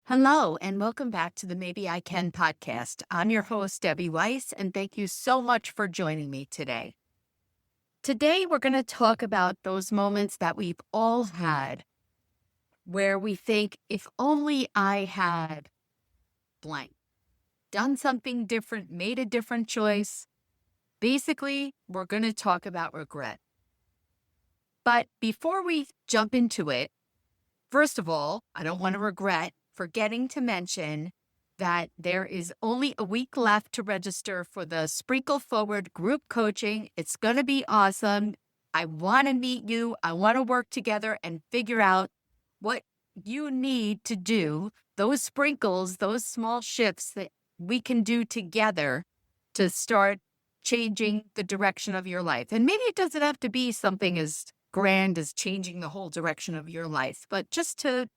Hello, and welcome back to the Maybe I Can podcast. I'm your host, Debbie Weiss, and thank you so much for joining me today. Today, we're going to talk about those moments that we've all had where we think, if only I had blank, done something different, made a different choice. Basically, we're going to talk about regret. But before we jump into it, first of all, I don't want to regret forgetting to mention that there is only a week left to register for the Sprinkle Forward group coaching. It's going to be awesome. I want to meet you. I want to work together and figure out what you need to do, those sprinkles, those small shifts that we can do together to start changing the direction of your life. And maybe it doesn't have to be something as grand as changing the whole direction of your life, but just to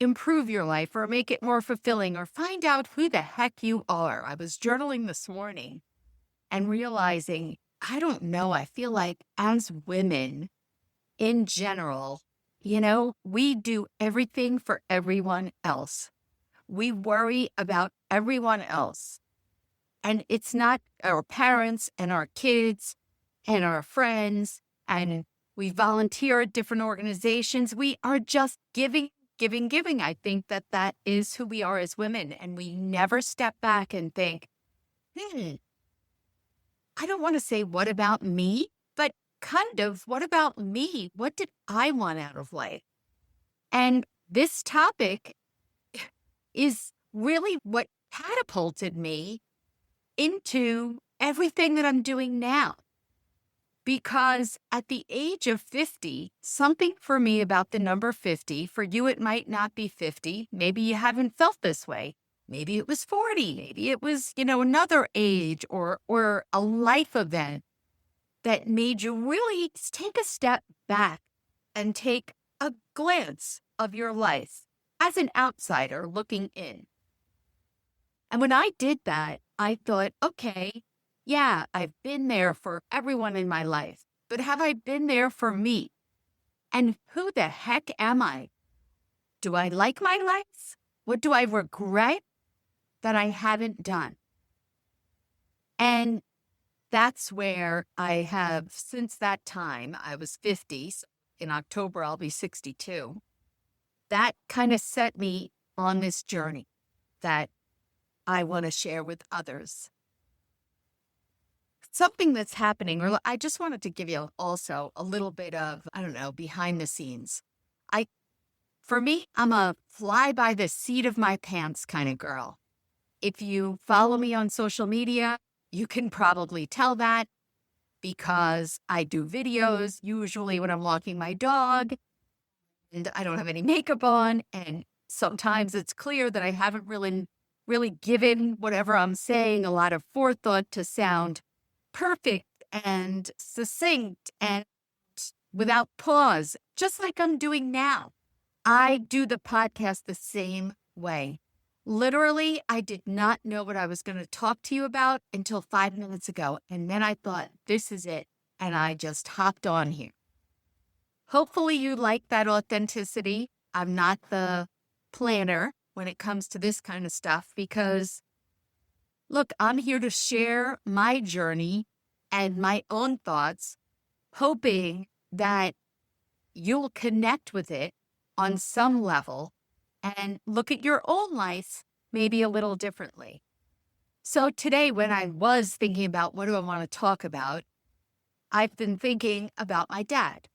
improve your life or make it more fulfilling or find out who the heck you are. I was journaling this morning and realizing, I don't know, I feel like as women in general, we do everything for everyone else. We worry about everyone else. And it's not our parents and our kids and our friends, and we volunteer at different organizations. We are just giving. I think that is who we are as women. And we never step back and think, I don't want to say, what about me? But kind of, what about me? What did I want out of life? And this topic is really what catapulted me into everything that I'm doing now. Because at the age of 50, something for me about the number 50, for you it might not be 50. Maybe you haven't felt this way. Maybe it was 40. Maybe it was, another age or a life event that made you really take a step back and take a glance of your life as an outsider looking in. And when I did that, I thought, okay, yeah, I've been there for everyone in my life, but have I been there for me? And who the heck am I? Do I like my life? What do I regret that I haven't done? And that's where I have, since that time, I was 50, so in October I'll be 62. That kind of set me on this journey that I want to share with others. Something that's happening, or I just wanted to give you also a little bit of, behind the scenes. For me, I'm a fly by the seat of my pants kind of girl. If you follow me on social media, you can probably tell that because I do videos usually when I'm walking my dog and I don't have any makeup on. And sometimes it's clear that I haven't really given whatever I'm saying a lot of forethought to sound perfect and succinct and without pause, just like I'm doing now. I do the podcast the same way. Literally, I did not know what I was going to talk to you about until 5 minutes ago. And then I thought, this is it. And I just hopped on here. Hopefully you like that authenticity. I'm not the planner when it comes to this kind of stuff because look, I'm here to share my journey and my own thoughts, hoping that you'll connect with it on some level and look at your own life maybe a little differently. So today, when I was thinking about what do I want to talk about, I've been thinking about my dad.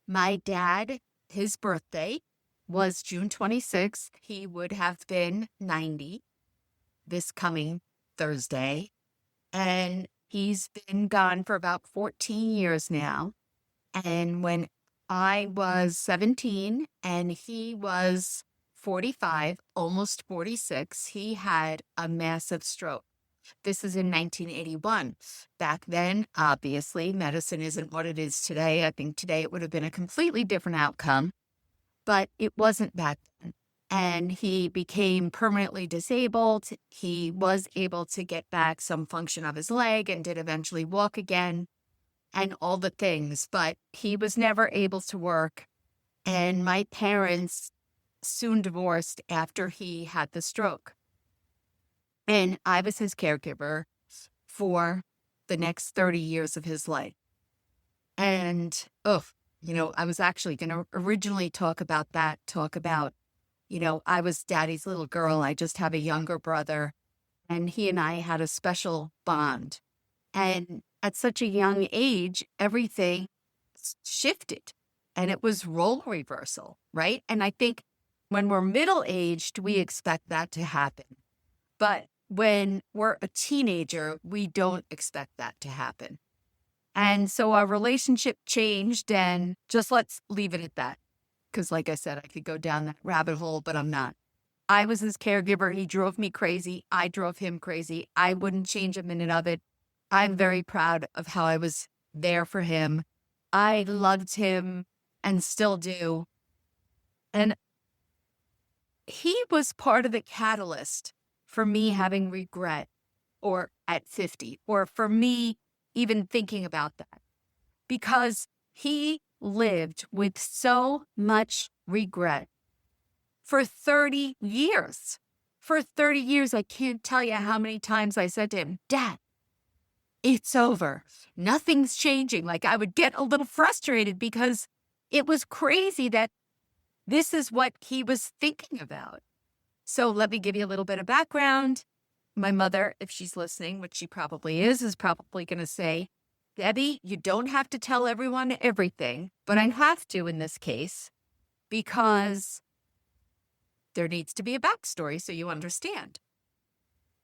My dad, his birthday was June 26th. He would have been 90 this coming Thursday. And he's been gone for about 14 years now. And when I was 17 and he was 45, almost 46, he had a massive stroke. This is in 1981. Back then, obviously, medicine isn't what it is today. I think today it would have been a completely different outcome, but it wasn't back then. And he became permanently disabled. He was able to get back some function of his leg and did eventually walk again and all the things, but he was never able to work. And my parents soon divorced after he had the stroke. And I was his caregiver for the next 30 years of his life. And, I was actually going to originally talk about, I was daddy's little girl. I just have a younger brother, and he and I had a special bond. And at such a young age, everything shifted and it was role reversal, right? And I think when we're middle-aged, we expect that to happen. But when we're a teenager, we don't expect that to happen. And so our relationship changed, and just let's leave it at that. Because like I said, I could go down that rabbit hole, but I'm not. I was his caregiver. He drove me crazy. I drove him crazy. I wouldn't change a minute of it. I'm very proud of how I was there for him. I loved him and still do. And he was part of the catalyst for me having regret or at 50, or for me even thinking about that, because he lived with so much regret for 30 years. For 30 years, I can't tell you how many times I said to him, Dad, it's over. Nothing's changing. Like, I would get a little frustrated because it was crazy that this is what he was thinking about. So let me give you a little bit of background. My mother, if she's listening, which she probably is probably going to say, Debbie, you don't have to tell everyone everything, but I have to in this case because there needs to be a backstory so you understand.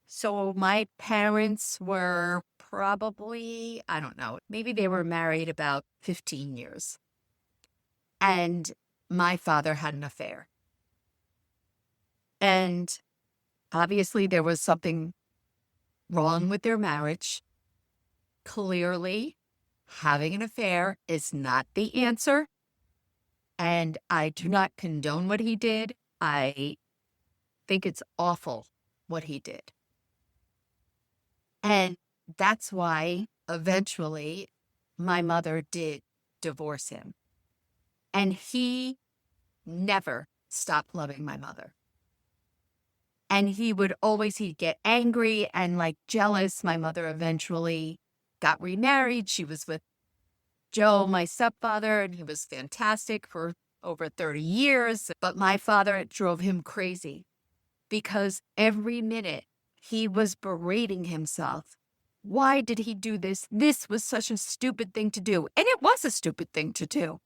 So my parents were probably, I don't know, maybe they were married about 15 years. And my father had an affair. And obviously there was something wrong with their marriage. Clearly, having an affair is not the answer. And I do not condone what he did. I think it's awful what he did. And that's why eventually my mother did divorce him. And he never stopped loving my mother. And he'd get angry and like jealous. My mother eventually got remarried. She was with Joe, my stepfather, and he was fantastic for over 30 years. But my father, it drove him crazy because every minute he was berating himself. Why did he do this? This was such a stupid thing to do. And it was a stupid thing to do.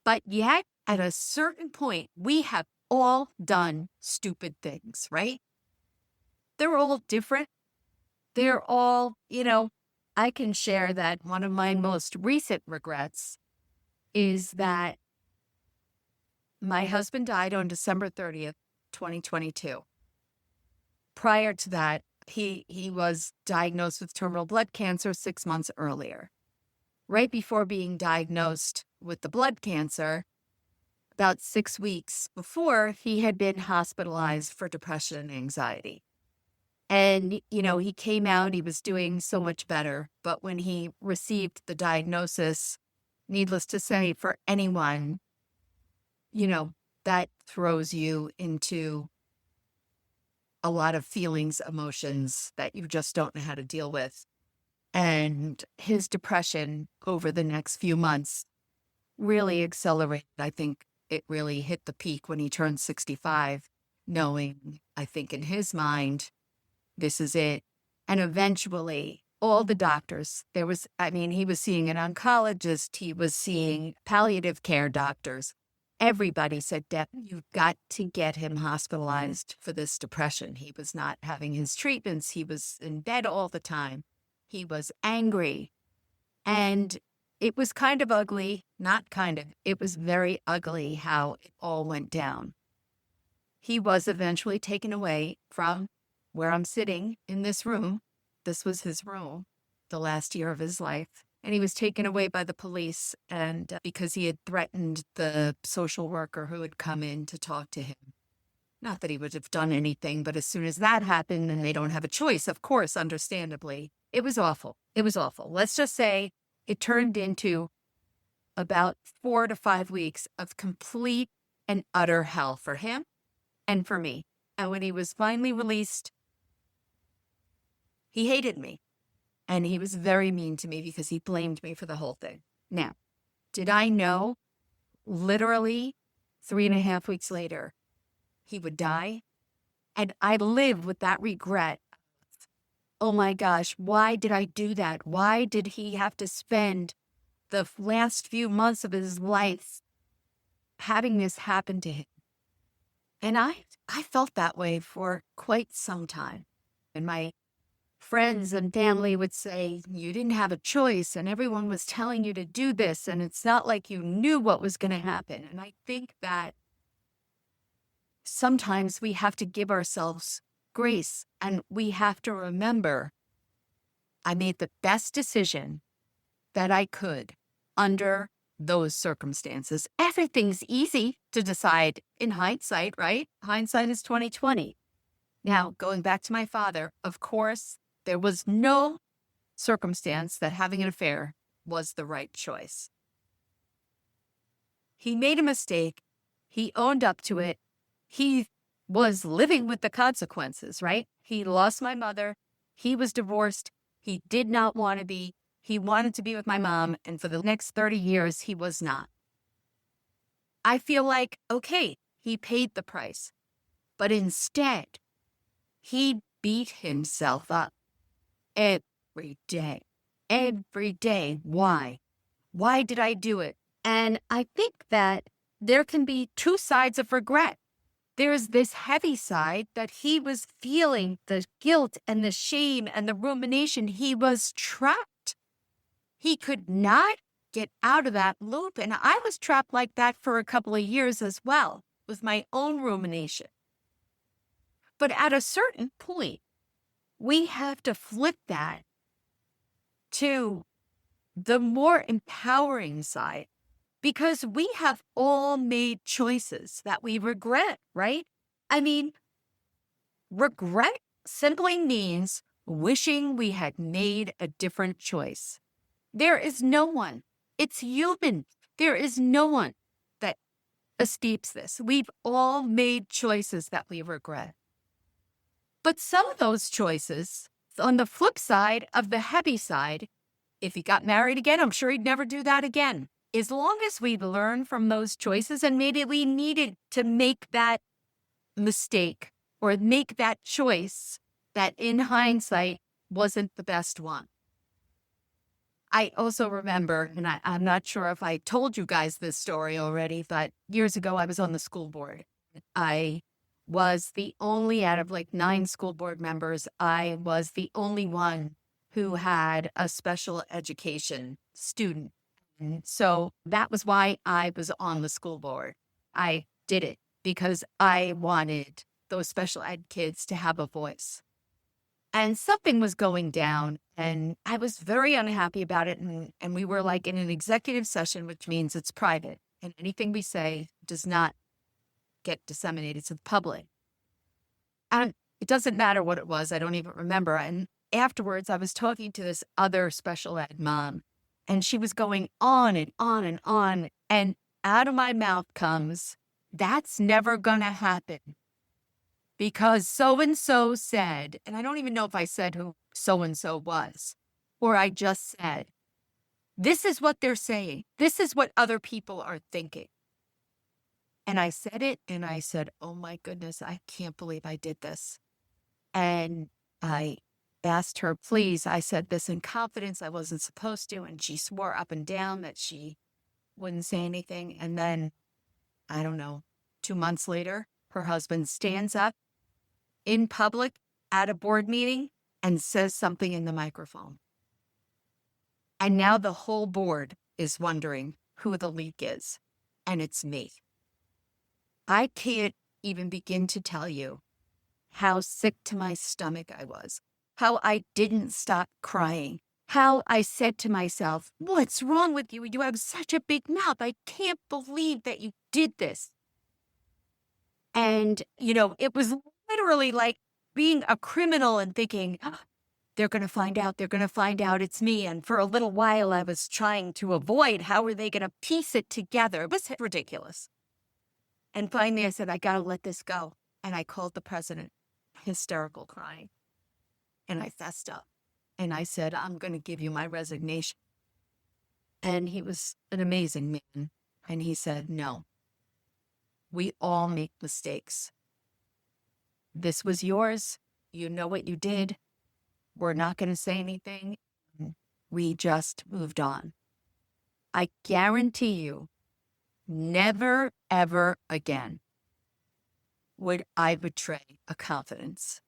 But yet, at a certain point, we have all done stupid things, right? They're all different. They're all, I can share that one of my most recent regrets is that my husband died on December 30th, 2022. Prior to that, he was diagnosed with terminal blood cancer 6 months earlier. Right before being diagnosed with the blood cancer, about 6 weeks before, he had been hospitalized for depression and anxiety. And, he came out, he was doing so much better. But when he received the diagnosis, needless to say, for anyone, that throws you into a lot of feelings, emotions that you just don't know how to deal with. And his depression over the next few months really accelerated. I think it really hit the peak when he turned 65, knowing, I think in his mind, this is it. And eventually, all the doctors, he was seeing an oncologist, he was seeing palliative care doctors. Everybody said, Deb, you've got to get him hospitalized for this depression. He was not having his treatments. He was in bed all the time. He was angry. And it was kind of ugly, not kind of, it was very ugly how it all went down. He was eventually taken away from where I'm sitting in this room. This was his room, the last year of his life. And he was taken away by the police and because he had threatened the social worker who had come in to talk to him. Not that he would have done anything, but as soon as that happened, and they don't have a choice, of course, understandably, it was awful. It was awful. Let's just say it turned into about 4 to 5 weeks of complete and utter hell for him and for me. And when he was finally released, he hated me. And he was very mean to me because he blamed me for the whole thing. Now, did I know literally 3.5 weeks later he would die? And I lived with that regret. Oh my gosh, why did I do that? Why did he have to spend the last few months of his life having this happen to him? And I felt that way for quite some time. And my friends and family would say, you didn't have a choice and everyone was telling you to do this. And it's not like you knew what was going to happen. And I think that sometimes we have to give ourselves grace and we have to remember I made the best decision that I could under those circumstances. Everything's easy to decide in hindsight, right? Hindsight is 2020. Now, going back to my father, of course, there was no circumstance that having an affair was the right choice. He made a mistake. He owned up to it. He was living with the consequences, right? He lost my mother. He was divorced. He did not want to be. He wanted to be with my mom. And for the next 30 years, he was not. I feel like, okay, he paid the price. But instead, he beat himself up every day. Every day. Why? Why did I do it? And I think that there can be two sides of regret. There's this heavy side that he was feeling the guilt and the shame and the rumination. He was trapped. He could not get out of that loop. And I was trapped like that for a couple of years as well with my own rumination. But at a certain point, we have to flip that to the more empowering side. Because we have all made choices that we regret, right? I mean, regret simply means wishing we had made a different choice. There is no one. It's human. There is no one that escapes this. We've all made choices that we regret. But some of those choices, on the flip side of the heavy side, if he got married again, I'm sure he'd never do that again. As long as we learn from those choices, and maybe we needed to make that mistake or make that choice that in hindsight wasn't the best one. I also remember, and I'm not sure if I told you guys this story already, but years ago I was on the school board. I was the only out of like 9 school board members, I was the only one who had a special education student. So that was why I was on the school board. I did it because I wanted those special ed kids to have a voice. And something was going down and I was very unhappy about it. And we were like in an executive session, which means it's private and anything we say does not get disseminated to the public. And it doesn't matter what it was. I don't even remember. And afterwards, I was talking to this other special ed mom. And she was going on and on and on. And out of my mouth comes, that's never going to happen. Because so-and-so said, and I don't even know if I said who so-and-so was, or I just said, this is what they're saying. This is what other people are thinking. And I said it and I said, oh my goodness, I can't believe I did this. And I asked her, please, I said this in confidence. I wasn't supposed to. And she swore up and down that she wouldn't say anything. And then, I don't know, 2 months later, her husband stands up in public at a board meeting and says something in the microphone. And now the whole board is wondering who the leak is. And it's me. I can't even begin to tell you how sick to my stomach I was, how I didn't stop crying, how I said to myself, what's wrong with you? You have such a big mouth. I can't believe that you did this. And, it was literally like being a criminal and thinking, they're going to find out. They're going to find out it's me. And for a little while, I was trying to avoid how are they going to piece it together. It was ridiculous. And finally I said, I got to let this go. And I called the president, hysterical crying. And I fessed up. And I said, I'm going to give you my resignation. And he was an amazing man. And he said, no, we all make mistakes. This was yours. You know what you did. We're not going to say anything. We just moved on. I guarantee you, never, ever again would I betray a confidence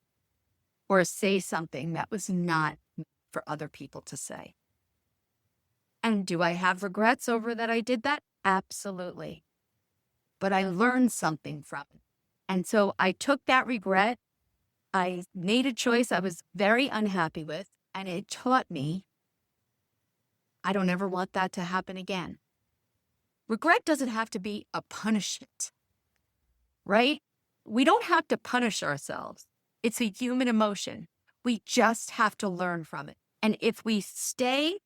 or say something that was not for other people to say. And do I have regrets over that I did that? Absolutely. But I learned something from it. And so I took that regret. I made a choice I was very unhappy with, and it taught me I don't ever want that to happen again. Regret doesn't have to be a punishment, right? We don't have to punish ourselves. It's a human emotion. We just have to learn from it. And if we stay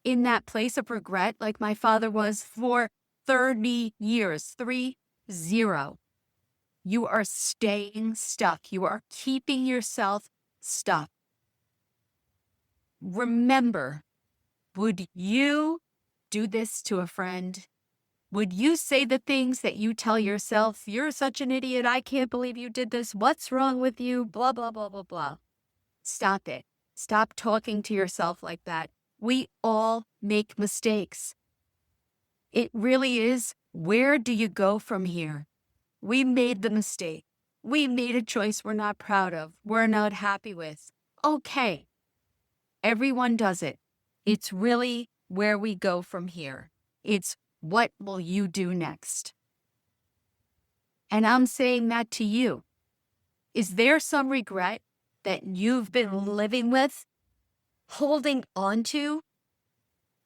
in that place of regret, like my father was for 30 years, 30, you are staying stuck. You are keeping yourself stuck. Remember, would you do this to a friend? Would you say the things that you tell yourself, you're such an idiot, I can't believe you did this, what's wrong with you, blah, blah, blah, blah, blah. Stop it. Stop talking to yourself like that. We all make mistakes. It really is, where do you go from here? We made the mistake. We made a choice we're not proud of, we're not happy with. Okay. Everyone does it. It's really where we go from here. It's what will you do next? And I'm saying that to you. Is there some regret that you've been living with, holding on to?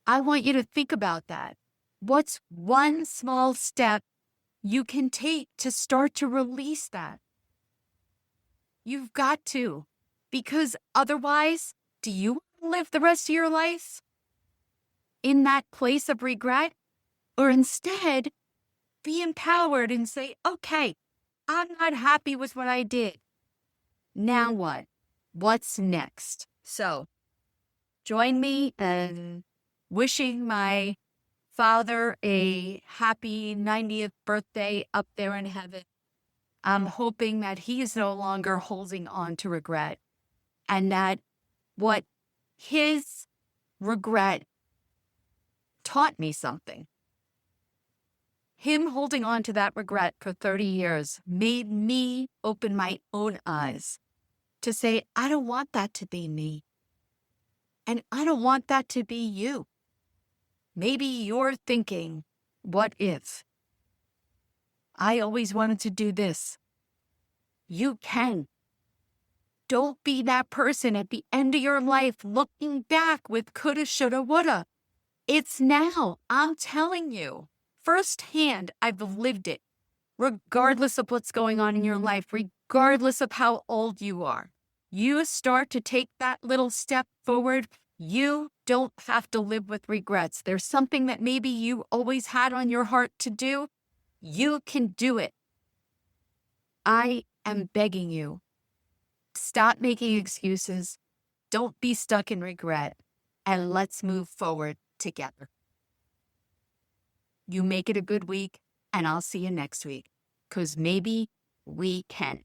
I want you to think about that. What's one small step you can take to start to release that? You've got to, because otherwise, do you live the rest of your life in that place of regret? Or instead, be empowered and say, okay, I'm not happy with what I did. Now what? What's next? So join me in wishing my father a happy 90th birthday up there in heaven. I'm hoping that he is no longer holding on to regret, and that what his regret taught me something. Him holding on to that regret for 30 years made me open my own eyes to say, I don't want that to be me. And I don't want that to be you. Maybe you're thinking, what if? I always wanted to do this. You can. Don't be that person at the end of your life looking back with coulda, shoulda, woulda. It's now. I'm telling you. Firsthand, I've lived it, regardless of what's going on in your life, regardless of how old you are. You start to take that little step forward. You don't have to live with regrets. There's something that maybe you always had on your heart to do. You can do it. I am begging you. Stop making excuses. Don't be stuck in regret. And let's move forward together. You make it a good week, and I'll see you next week, because maybe we can.